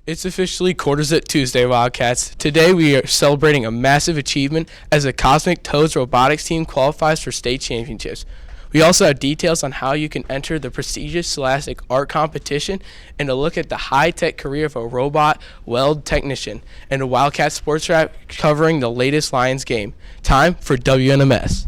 It's officially Quarters At Tuesday, Wildcats. Today we are celebrating a massive achievement as the Cosmic Toads robotics team qualifies for state championships. We also have details on how you can enter the prestigious Scholastic Art Competition and a look at the high-tech career of a robot weld technician and a Wildcat Sports Wrap covering the latest Lions game. Time for WNMS.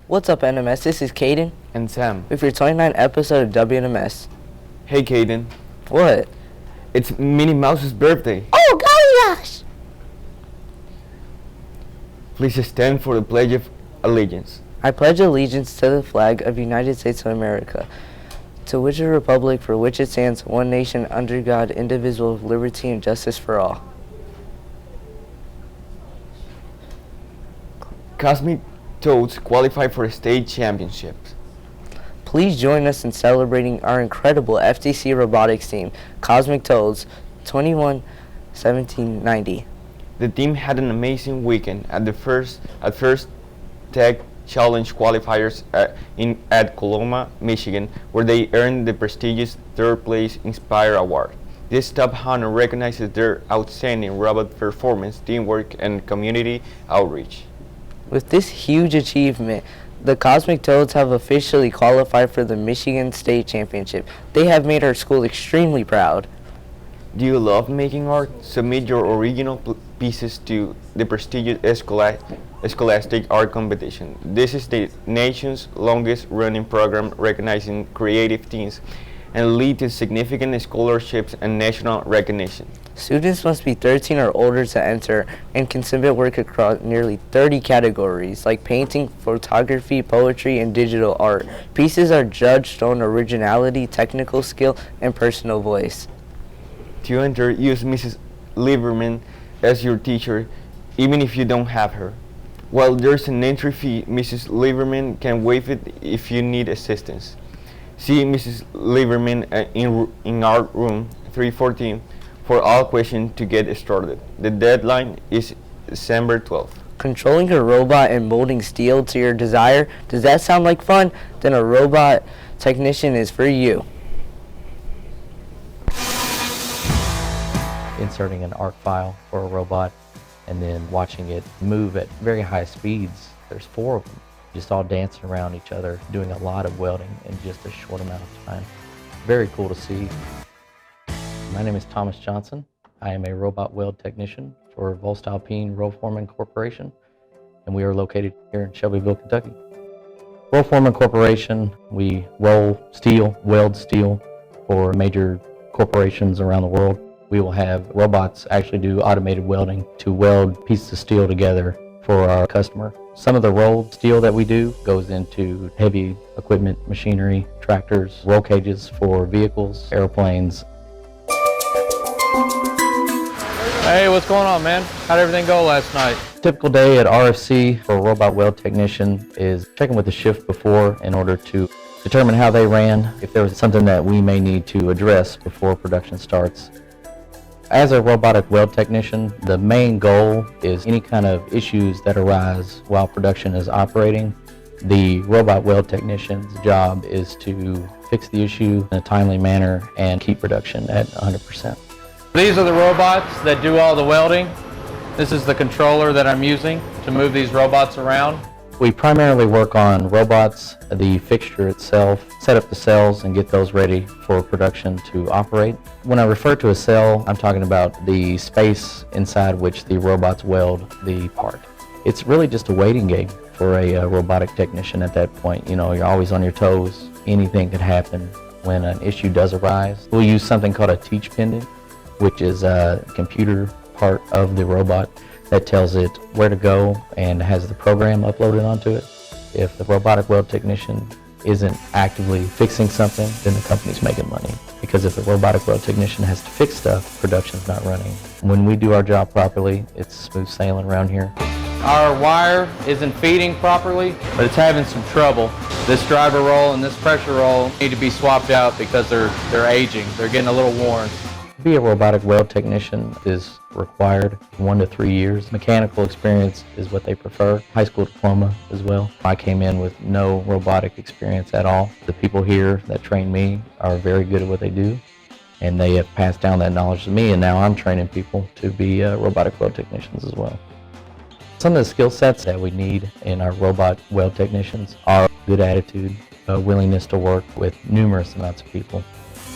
What's up, NMS? This is Caden. And Sam. With your 29th episode of WNMS. Hey, Caden. What? It's Minnie Mouse's birthday. Oh, gosh! Please stand for the Pledge of Allegiance. I pledge allegiance to the flag of the United States of America, to which a republic for which it stands, one nation, under God, indivisible, with liberty and justice for all. Cosmic Toads qualify for state championships. Please join us in celebrating our incredible FTC robotics team, Cosmic Toads 21-17-90. The team had an amazing weekend at First Tech Challenge qualifiers at Coloma, Michigan, where they earned the prestigious third place Inspire Award. This top honor recognizes their outstanding robot performance, teamwork, and community outreach. With this huge achievement, the Cosmic Toads have officially qualified for the Michigan State Championship. They have made our school extremely proud. Do you love making art? Submit your original pieces to the prestigious Scholastic Art Competition. This is the nation's longest running program recognizing creative teams and lead to significant scholarships and national recognition. Students must be 13 or older to enter and can submit work across nearly 30 categories like painting, photography, poetry, and digital art. Pieces are judged on originality, technical skill, and personal voice. To enter, use Mrs. Lieberman as your teacher, even if you don't have her. While there's an entry fee, Mrs. Lieberman can waive it if you need assistance. See Mrs. Lieberman in our room 314 for all questions to get started. The deadline is December 12th. Controlling a robot and molding steel to your desire, does that sound like fun? Then a robot technician is for you. Inserting an ARC file for a robot and then watching it move at very high speeds. There's 4 of them, just all dancing around each other, doing a lot of welding in just a short amount of time. Very cool to see. My name is Thomas Johnson. I am a robot weld technician for voestalpine Rollforming Corporation, and we are located here in Shelbyville, Kentucky. Rollforming Corporation, we roll steel, weld steel for major corporations around the world. We will have robots actually do automated welding to weld pieces of steel together for our customer. Some of the rolled steel that we do goes into heavy equipment, machinery, tractors, roll cages for vehicles, airplanes. Hey, what's going on, man? How'd everything go last night? Typical day at RFC for a robot weld technician is checking with the shift before in order to determine how they ran, if there was something that we may need to address before production starts. As a robotic weld technician, the main goal is any kind of issues that arise while production is operating. The robot weld technician's job is to fix the issue in a timely manner and keep production at 100%. These are the robots that do all the welding. This is the controller that I'm using to move these robots around. We primarily work on robots, the fixture itself, set up the cells and get those ready for production to operate. When I refer to a cell, I'm talking about the space inside which the robots weld the part. It's really just a waiting game for a robotic technician at that point. You know, you're always on your toes. Anything could happen when an issue does arise. We'll use something called a teach pendant, which is a computer part of the robot that tells it where to go and has the program uploaded onto it. If the robotic weld technician isn't actively fixing something, then the company's making money. Because if the robotic weld technician has to fix stuff, production's not running. When we do our job properly, it's smooth sailing around here. Our wire isn't feeding properly, but it's having some trouble. This driver roll and this pressure roll need to be swapped out because they're aging. They're getting a little worn. To be a robotic weld technician is required 1 to 3 years. Mechanical experience is what they prefer. High school diploma as well. I came in with no robotic experience at all. The people here that train me are very good at what they do, and they have passed down that knowledge to me, and now I'm training people to be robotic weld technicians as well. Some of the skill sets that we need in our robot weld technicians are good attitude, a willingness to work with numerous amounts of people.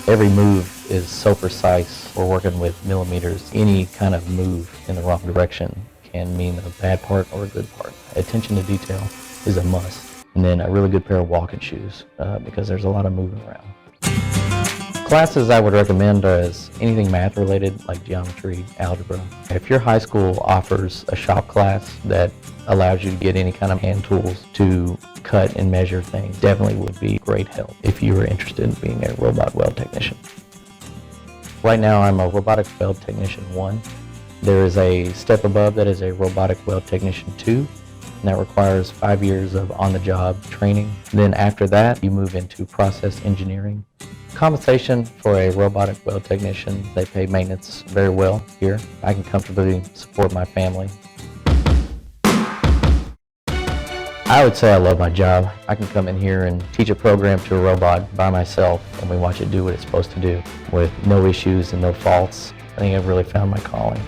Every move is so precise. We're working with millimeters. Any kind of move in the wrong direction can mean a bad part or a good part. Attention to detail is a must. And then a really good pair of walking shoes because there's a lot of moving around. Classes I would recommend is anything math related like geometry, algebra. If your high school offers a shop class that allows you to get any kind of hand tools to cut and measure things, definitely would be great help if you were interested in being a robot weld technician. Right now I'm a robotic weld technician 1. There is a step above that is a robotic weld technician 2, and that requires 5 years of on-the-job training. Then after that you move into process engineering. Compensation for a robotic weld technician, they pay maintenance very well here. I can comfortably support my family. I would say I love my job. I can come in here and teach a program to a robot by myself, and we watch it do what it's supposed to do with no issues and no faults. I think I've really found my calling.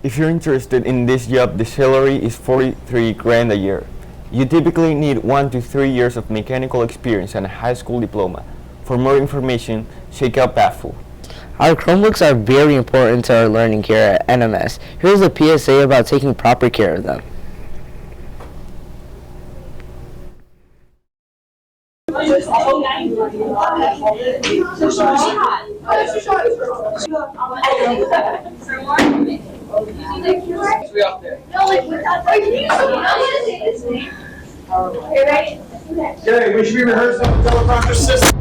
If you're interested in this job, the salary is $43,000 a year. You typically need 1 to 3 years of mechanical experience and a high school diploma. For more information, check out Pathful. Our Chromebooks are very important to our learning here at NMS. Here's a PSA about taking proper care of them. Okay, we should be rehearsing the teleprompter system.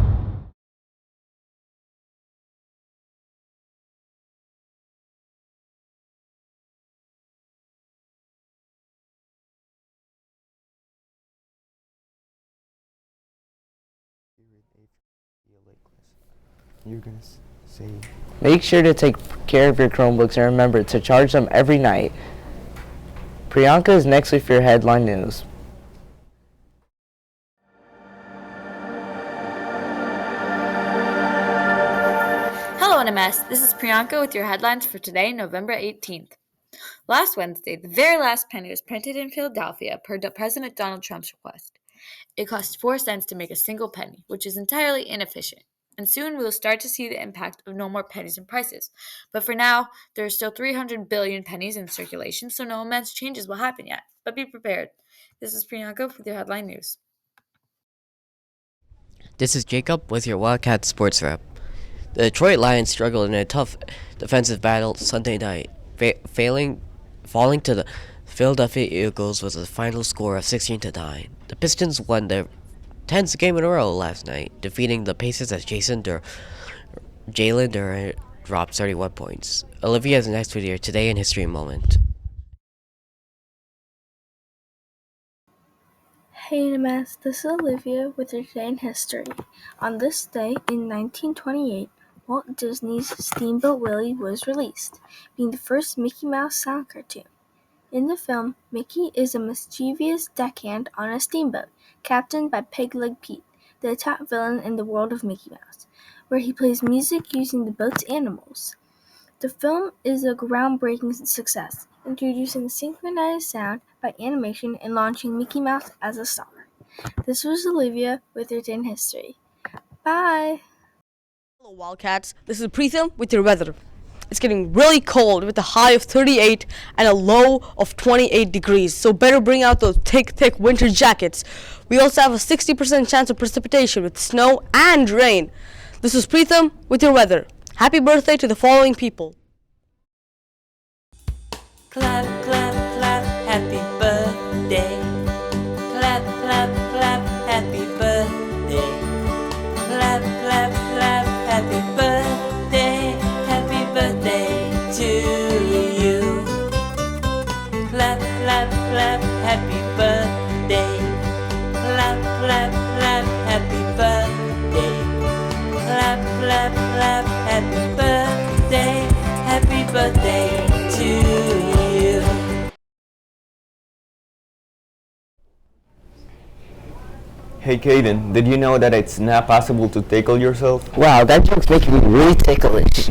You're gonna say... Make sure to take care of your Chromebooks and remember to charge them every night. Priyanka is next with your headline news. Hello NMS, this is Priyanka with your headlines for today, November 18th. Last Wednesday, the very last penny was printed in Philadelphia per President Donald Trump's request. It cost 4 cents to make a single penny, which is entirely inefficient. And soon we will start to see the impact of no more pennies in prices. But for now, there are still 300 billion pennies in circulation, so no immense changes will happen yet. But be prepared. This is Priyanka with your headline news. This is Jacob with your Wildcat Sports Rep. The Detroit Lions struggled in a tough defensive battle Sunday night, falling to the Philadelphia Eagles with a final score of 16-9. The Pistons won their 10th game in a row last night, defeating the Pacers as Jalen Duren dropped 31 points. Olivia is next with your Today in History moment. Hey NMS, this is Olivia with your Today in History. On this day in 1928, Walt Disney's Steamboat Willie was released, being the first Mickey Mouse sound cartoon. In the film, Mickey is a mischievous deckhand on a steamboat, captained by Peg-Leg Pete, the top villain in the world of Mickey Mouse, where he plays music using the boat's animals. The film is a groundbreaking success, introducing synchronized sound by animation and launching Mickey Mouse as a star. This was Olivia with your Day in History. Bye! Hello Wildcats, this is Preetham with your weather. It's getting really cold with a high of 38 and a low of 28 degrees, so better bring out those thick winter jackets. We also have a 60% chance of precipitation with snow and rain. This is Preetham with your weather. Happy birthday to the following people. Clap, clap, clap, happy birthday. Clap, clap, clap, happy birthday. Clap, clap, clap, happy birthday. Happy birthday to you. Clap, clap, clap, happy birthday. Clap, clap, clap, happy birthday. Clap, clap, clap, happy birthday. Happy birthday to you. Hey Caden, did you know that it's not possible to tickle yourself? Wow, that joke's making me really ticklish.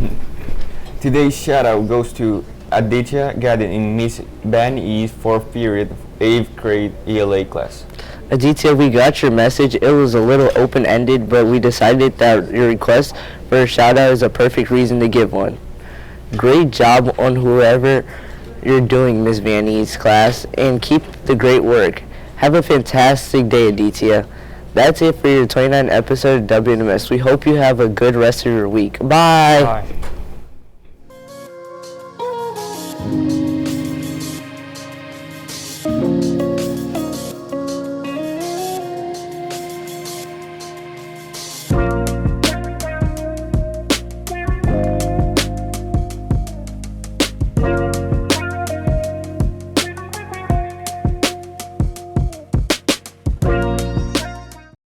Today's shout out goes to Aditya Gadin in Miss Ban E's 4th period 8th grade ELA class. Aditya, we got your message. It was a little open-ended, but we decided that your request for a shout-out is a perfect reason to give one. Great job on whoever you're doing, Miss Van E's class, and keep the great work. Have a fantastic day, Aditya. That's it for your 29th episode of WNMS. We hope you have a good rest of your week. Bye. Bye.